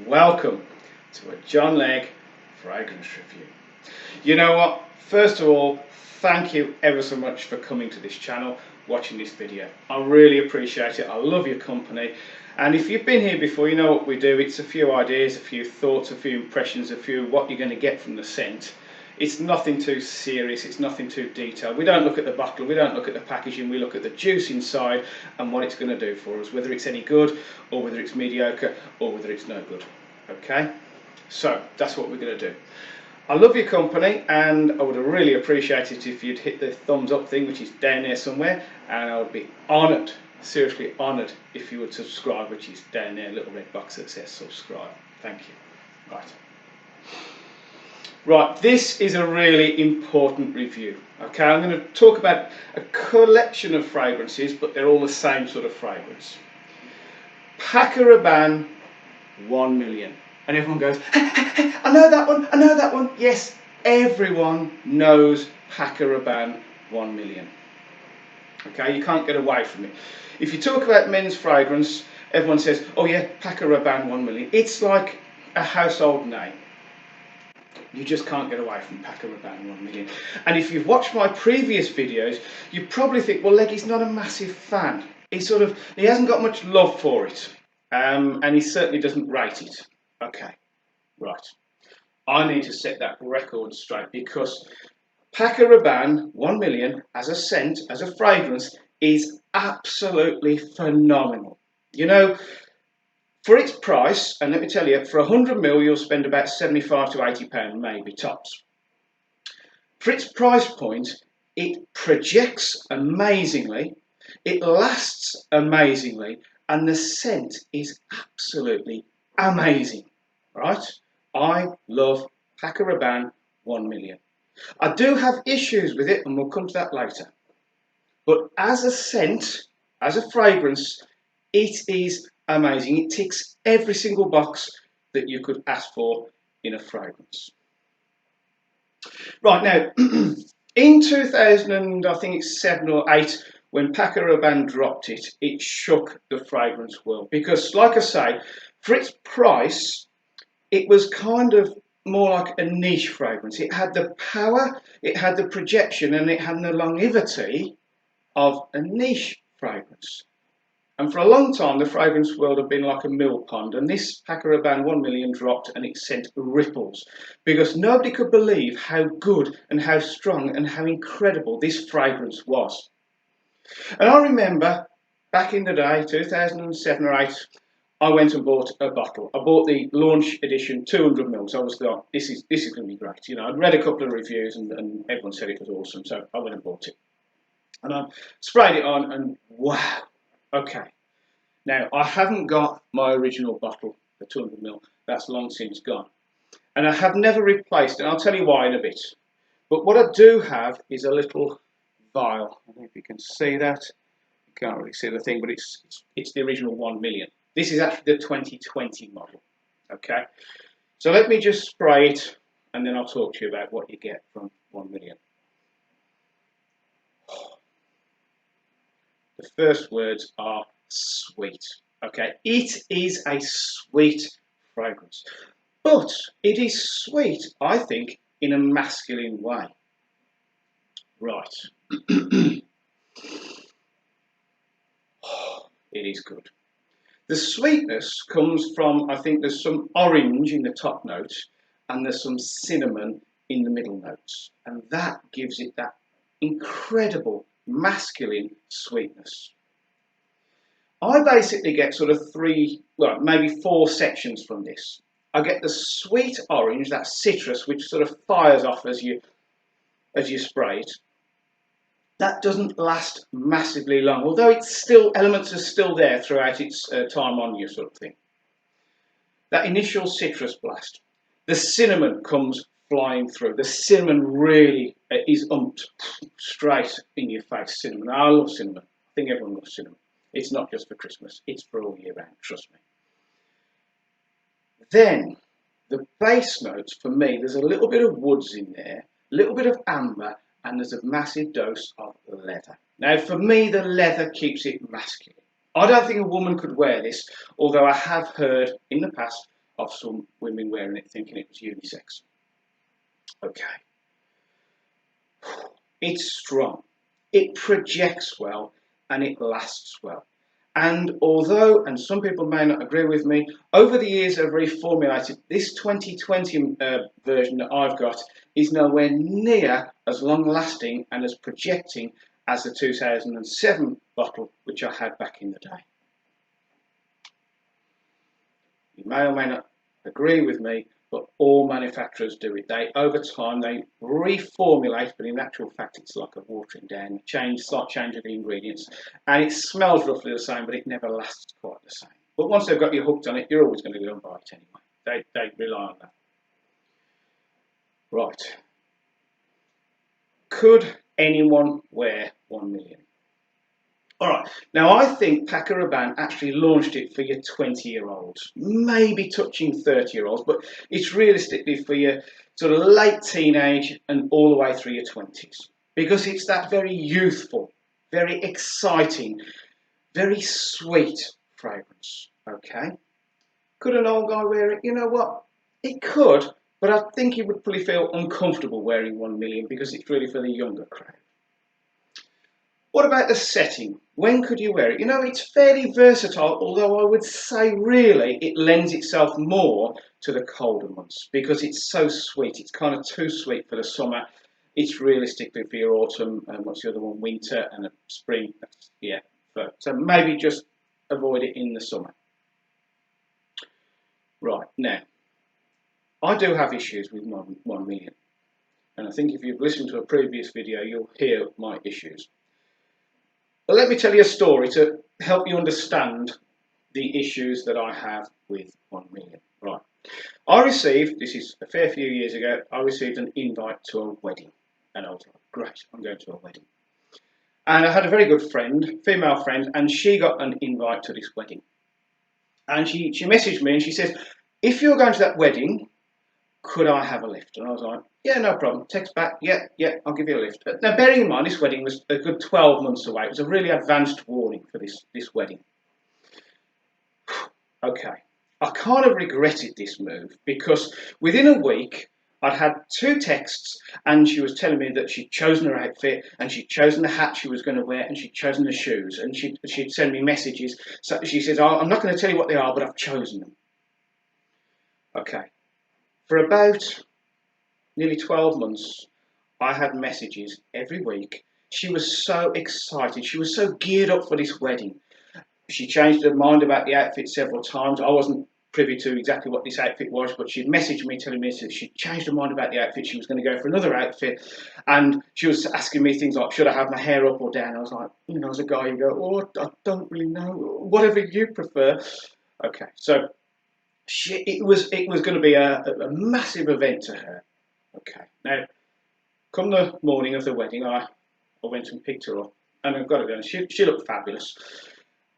welcome to a John Legg fragrance review. You know what? First of all, thank you ever so much for coming to this channel, watching this video. I really appreciate it. I love your company. And if you've been here before, you know what we do. It's a few ideas, a few thoughts, a few impressions, a few what you're going to get from the scent. It's nothing too serious, it's nothing too detailed. We don't look at the bottle, we don't look at the packaging, we look at the juice inside and what it's going to do for us, whether it's any good or whether it's mediocre or whether it's no good. Okay? So that's what we're going to do. I love your company and I would really appreciate it if you'd hit the thumbs up thing, which is down there somewhere, and I would be honoured, seriously honoured, if you would subscribe, which is down there, a little red box that says subscribe. Thank you. Right, this is a really important review. Okay, I'm going to talk about a collection of fragrances, but they're all the same sort of fragrance. Paco Rabanne 1 million. And everyone goes, I know that one, I know that one. Yes, everyone knows Paco Rabanne 1 million. Okay, you can't get away from it. If you talk about men's fragrance, everyone says, oh yeah, Paco Rabanne 1 million. It's like a household name. You just can't get away from Paco Rabanne 1 million. And if you've watched my previous videos, you probably think, well, Leggy's not a massive fan. He hasn't got much love for it. And he certainly doesn't rate it. Okay, right. I need to set that record straight because Paco Rabanne 1 million as a scent, as a fragrance, is absolutely phenomenal. You know, for its price, and let me tell you, for 100 ml you'll spend about 75 to 80 pounds, maybe tops. For its price point, it projects amazingly, it lasts amazingly, and the scent is absolutely amazing, right? I love Paco Rabanne 1 million. I do have issues with it, and we'll come to that later. But as a scent, as a fragrance, it is amazing. It ticks every single box that you could ask for in a fragrance. Right, now, in 2000, I think it's 7 or 8, when Paco Rabanne dropped it, it shook the fragrance world. Because, like I say, for its price, it was kind of more like a niche fragrance. It had the power, it had the projection, and it had the longevity of a niche fragrance. And for a long time, the fragrance world had been like a mill pond, and this Paco Rabanne 1 million dropped and it sent ripples because nobody could believe how good and how strong and how incredible this fragrance was. And I remember back in the day, 2007 or 8, I went and bought a bottle. I bought the launch edition 200 ml. So I was like, this is going to be great. You know, I'd read a couple of reviews and everyone said it was awesome, so I went and bought it. And I sprayed it on, and wow. Okay, now I haven't got my original bottle, the 200 ml, that's long since gone. And I have never replaced it, and I'll tell you why in a bit. But what I do have is a little vial. I don't know if you can see that. You can't really see the thing, but it's the original 1 million. This is actually the 2020 model, okay? So let me just spray it, and then I'll talk to you about what you get from 1 million. The first words are sweet. Okay, it is a sweet fragrance, but it is sweet, I think, in a masculine way. Right. It is good. The sweetness comes from, I think there's some orange in the top notes and there's some cinnamon in the middle notes, and that gives it that incredible masculine sweetness. I basically get sort of 3, well, maybe 4 sections from this. I get the sweet orange, that citrus, which sort of fires off as you spray it. That doesn't last massively long, although it's still, elements are still there throughout its time on you, sort of thing. That initial citrus blast. The cinnamon comes flying through. The cinnamon really is umped straight in your face, cinnamon. I love cinnamon. I think everyone loves cinnamon. It's not just for Christmas, it's for all year round, trust me. Then, the base notes, for me, there's a little bit of woods in there, a little bit of amber, and there's a massive dose of leather. Now, for me, the leather keeps it masculine. I don't think a woman could wear this, although I have heard in the past of some women wearing it thinking it was unisex. Okay. It's strong, it projects well, and it lasts well. And although, and some people may not agree with me, over the years I've reformulated, this 2020 version that I've got is nowhere near as long lasting and as projecting as the 2007 bottle which I had back in the day. You may or may not agree with me, but all manufacturers do it. They, over time, they reformulate, but in actual fact, it's like a watering down, slight change of the ingredients, and it smells roughly the same, but it never lasts quite the same. But once they've got you hooked on it, you're always going to go and buy it anyway. They rely on that. Right. Could anyone wear 1 million? All right, now I think Paco Rabanne actually launched it for your 20-year-olds, maybe touching 30-year-olds, but it's realistically for your sort of late teenage and all the way through your 20s, because it's that very youthful, very exciting, very sweet fragrance, okay? Could an old guy wear it? You know what? It could, but I think he would probably feel uncomfortable wearing 1 million because it's really for the younger crowd. What about the setting? When could you wear it? You know, it's fairly versatile, although I would say really it lends itself more to the colder months because it's so sweet. It's kind of too sweet for the summer. It's realistically for your autumn, and what's the other one? Winter and spring. Yeah, so maybe just avoid it in the summer. Right, now, I do have issues with 1 million. And I think if you've listened to a previous video, you'll hear my issues. But let me tell you a story to help you understand the issues that I have with 1 million. Right. I received, this is a fair few years ago, I received an invite to a wedding. And I was like, great, I'm going to a wedding. And I had a very good friend, female friend, and she got an invite to this wedding. And she messaged me and she says, if you're going to that wedding, could I have a lift? And I was like, yeah, no problem. Text back, yeah, I'll give you a lift. Now, bearing in mind, this wedding was a good 12 months away. It was a really advanced warning for this wedding. Okay. I kind of regretted this move because within a week, I'd had 2 texts and she was telling me that she'd chosen her outfit and she'd chosen the hat she was going to wear and she'd chosen the shoes and she'd send me messages. So she says, oh, I'm not going to tell you what they are, but I've chosen them. Okay. For about nearly 12 months, I had messages every week. She was so excited. She was so geared up for this wedding. She changed her mind about the outfit several times. I wasn't privy to exactly what this outfit was, but she'd messaged me telling me that she'd changed her mind about the outfit. She was going to go for another outfit. And she was asking me things like, should I have my hair up or down? I was like, you know, as a guy, you go, oh, I don't really know. Whatever you prefer. Okay, so it was going to be a massive event to her. Okay, now, come the morning of the wedding, I went and picked her up, and I've got to be honest, she looked fabulous.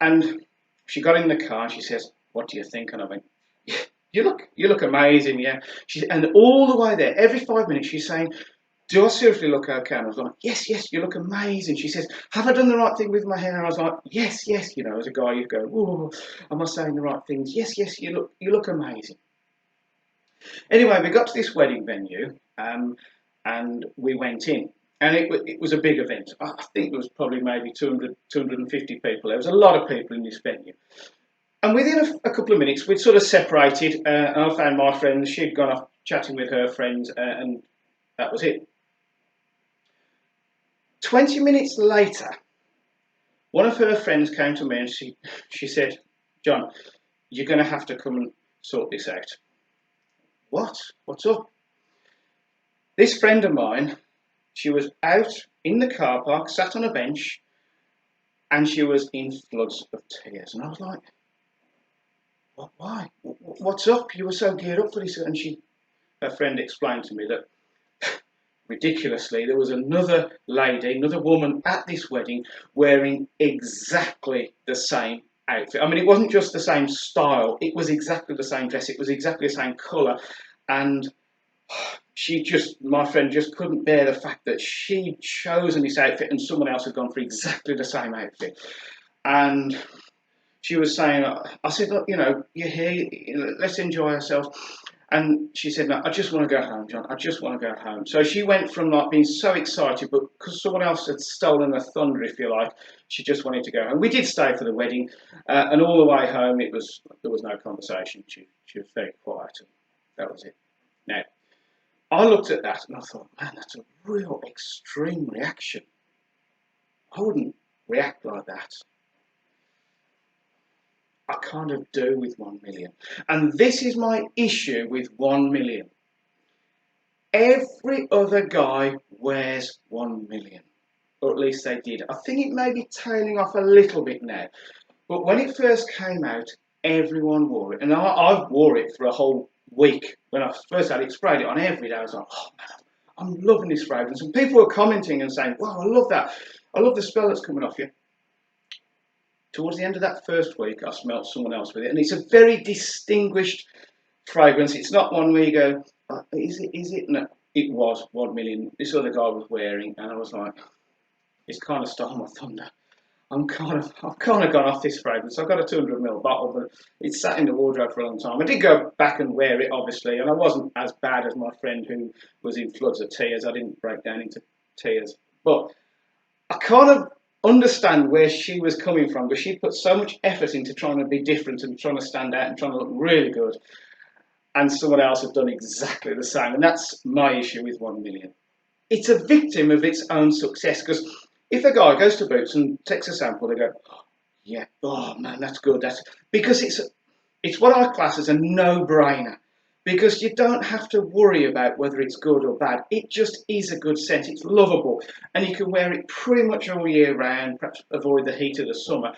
And she got in the car and she says, what do you think? And I went, yeah, you look amazing, yeah. And all the way there, every 5 minutes, she's saying, do I seriously look okay? And I was like, yes, you look amazing. She says, have I done the right thing with my hair? And I was like, yes, you know, as a guy, you go, oh, am I saying the right things? Yes, you look amazing. Anyway, we got to this wedding venue, and we went in. And it was a big event. I think there was probably maybe 200, 250 people. There was a lot of people in this venue. And within a couple of minutes, we'd sort of separated. And I found my friend. She'd gone off chatting with her friends, and that was it. 20 minutes later, one of her friends came to me and she said, John, you're going to have to come and sort this out. What? What's up? This friend of mine, she was out in the car park, sat on a bench, and she was in floods of tears. And I was like, what? Why? What's up? You were so geared up for this. And her friend explained to me that, ridiculously, there was another woman at this wedding wearing exactly the same outfit. I mean, it wasn't just the same style. It was exactly the same dress. It was exactly the same colour. And my friend just couldn't bear the fact that she'd chosen this outfit and someone else had gone for exactly the same outfit. And she was saying, I said, look, you're here, let's enjoy ourselves. And she said, no, I just want to go home, John. I just want to go home. So she went from like being so excited, but because someone else had stolen her thunder, if you like, she just wanted to go home. We did stay for the wedding, and all the way home, there was no conversation. She was very quiet, and that was it. Now, I looked at that and I thought, man, that's a real extreme reaction. I wouldn't react like that. I kind of do with 1 million. And this is my issue with 1 million. Every other guy wears 1 million. Or at least they did. I think it may be tailing off a little bit now. But when it first came out, everyone wore it. And I wore it for a whole week. When I first had it, sprayed it on every day. I was like, oh man, I'm loving this fragrance. And people were commenting and saying, wow, I love that. I love the smell that's coming off you. Towards the end of that first week, I smelled someone else with it. And it's a very distinguished fragrance. It's not one where you go, is it? No, it was 1 million. This other guy was wearing. And I was like, it's kind of stolen my thunder. I've kind of gone off this fragrance. I've got a 200ml bottle, but it's sat in the wardrobe for a long time. I did go back and wear it, obviously, and I wasn't as bad as my friend who was in floods of tears. I didn't break down into tears. But I kind of understand where she was coming from, because she put so much effort into trying to be different and trying to stand out and trying to look really good, and someone else had done exactly the same. And that's my issue with 1 million. It's a victim of its own success, because if a guy goes to Boots and takes a sample, they go, oh, yeah, oh man, that's good. That's because it's what I class as a no-brainer, because you don't have to worry about whether it's good or bad. It just is a good scent. It's lovable, and you can wear it pretty much all year round. Perhaps avoid the heat of the summer,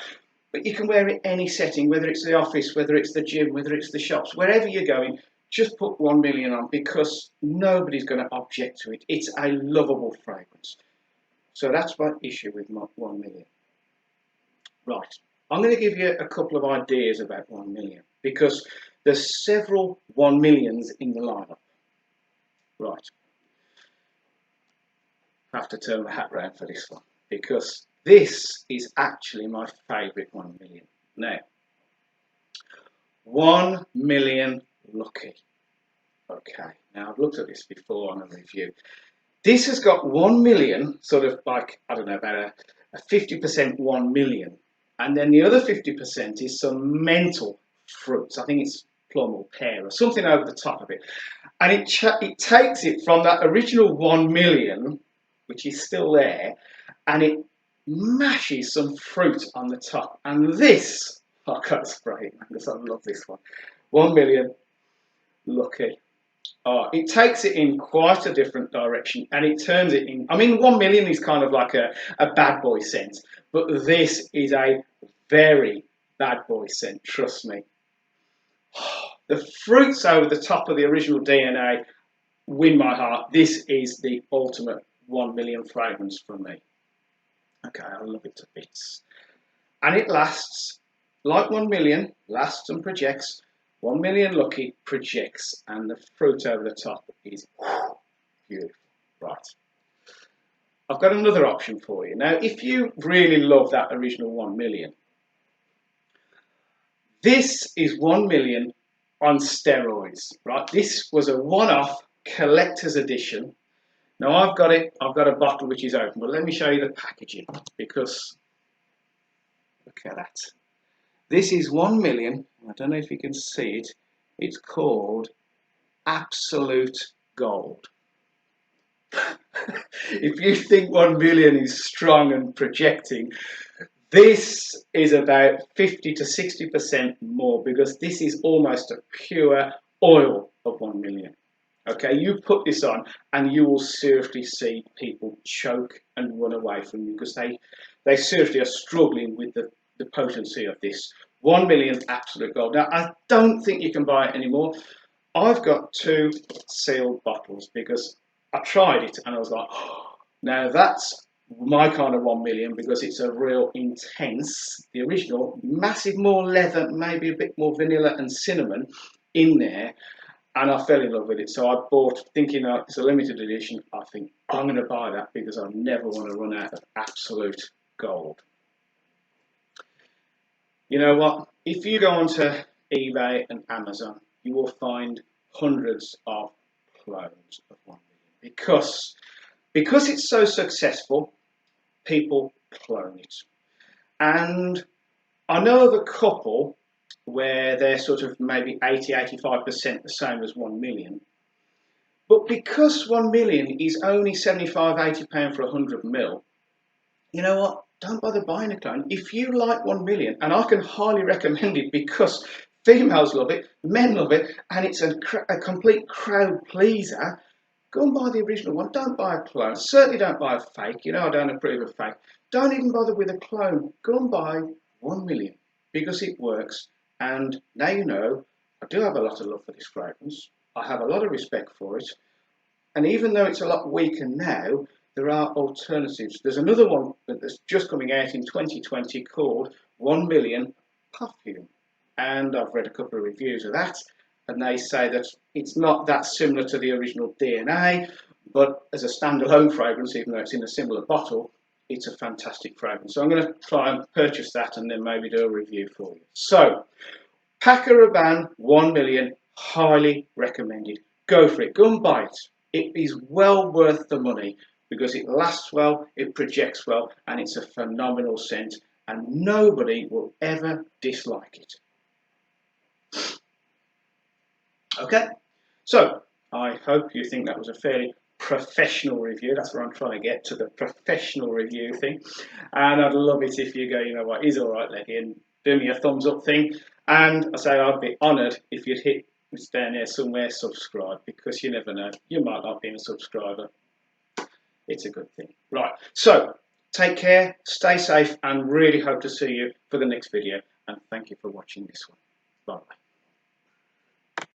but you can wear it any setting, whether it's the office, whether it's the gym, whether it's the shops, wherever you're going. Just put 1 million on, because nobody's going to object to it. It's a lovable fragrance. So that's my issue with 1 million. Right, I'm going to give you a couple of ideas about 1 million, because there's several 1 millions in the lineup. Right, I have to turn my hat round for this one, because this is actually my favourite 1 million. Now, 1 million Lucky. Okay, now I've looked at this before on a review. This has got 1 million, sort of like, I don't know, about a 50% 1 million. And then the other 50% is some mental fruits. I think it's plum or pear or something over the top of it. And it takes it from that original 1 million, which is still there, and it mashes some fruit on the top. And this, I can't spray it because I love this one. 1 million Lucky. Oh, it takes it in quite a different direction, and it turns it in. I mean, 1 million is kind of like a bad boy scent, but this is a very bad boy scent, trust me. The fruits over the top of the original DNA win my heart. This is the ultimate 1 million fragrance for me. Okay, I love it to bits. And it lasts, like 1 million, lasts and projects. 1 million Lucky projects, and the fruit over the top is beautiful. Right. I've got another option for you. Now, if you really love that original 1 million, this is 1 million on steroids, right? This was a one-off collector's edition. Now, I've got a bottle which is open, but let me show you the packaging, because look at that. This is 1 million. I don't know if you can see it. It's called Absolute Gold. If you think 1 million is strong and projecting, this is about 50 to 60% more, because this is almost a pure oil of 1 million. Okay, you put this on and you will seriously see people choke and run away from you, because they seriously are struggling with the potency of this. 1 million Absolute Gold. Now, I don't think you can buy it anymore. I've got 2 sealed bottles, because I tried it and I was like, oh, now that's my kind of 1 million, because it's a real intense, the original, massive, more leather, maybe a bit more vanilla and cinnamon in there. And I fell in love with it. So I bought, thinking it's a limited edition. I think I'm going to buy that, because I never want to run out of Absolute Gold. You know what? If you go onto eBay and Amazon, you will find hundreds of clones of 1 million because it's so successful. People clone it, and I know of a couple where they're sort of maybe 80–85% the same as 1 million. But because 1 million is only £75–80 for 100 mil, you know what? Don't bother buying a clone. If you like 1 million, and I can highly recommend it because females love it, men love it, and it's a complete crowd pleaser, go and buy the original one. Don't buy a clone. Certainly don't buy a fake. You know I don't approve of fake. Don't even bother with a clone. Go and buy 1 million because it works. And now you know, I do have a lot of love for this fragrance. I have a lot of respect for it. And even though it's a lot weaker now, there are alternatives. There's another one that's just coming out in 2020 called 1 Million Perfume. And I've read a couple of reviews of that, and they say that it's not that similar to the original DNA, but as a standalone fragrance, even though it's in a similar bottle, it's a fantastic fragrance. So I'm going to try and purchase that and then maybe do a review for you. So, Paco Rabanne 1 Million, highly recommended. Go for it. Go and buy it. It is well worth the money because it lasts well, it projects well, and it's a phenomenal scent, and nobody will ever dislike it. Okay, so I hope you think that was a fairly professional review. That's where I'm trying to get to, the professional review thing. And I'd love it if you go, you know what, he's all right, Letty, and do me a thumbs up thing. And I say I'd be honoured if you'd hit it's down there somewhere, subscribe, because you never know, you might not be a subscriber. It's a good thing. Right, so take care, stay safe, and really hope to see you for the next video. And thank you for watching this one. Bye.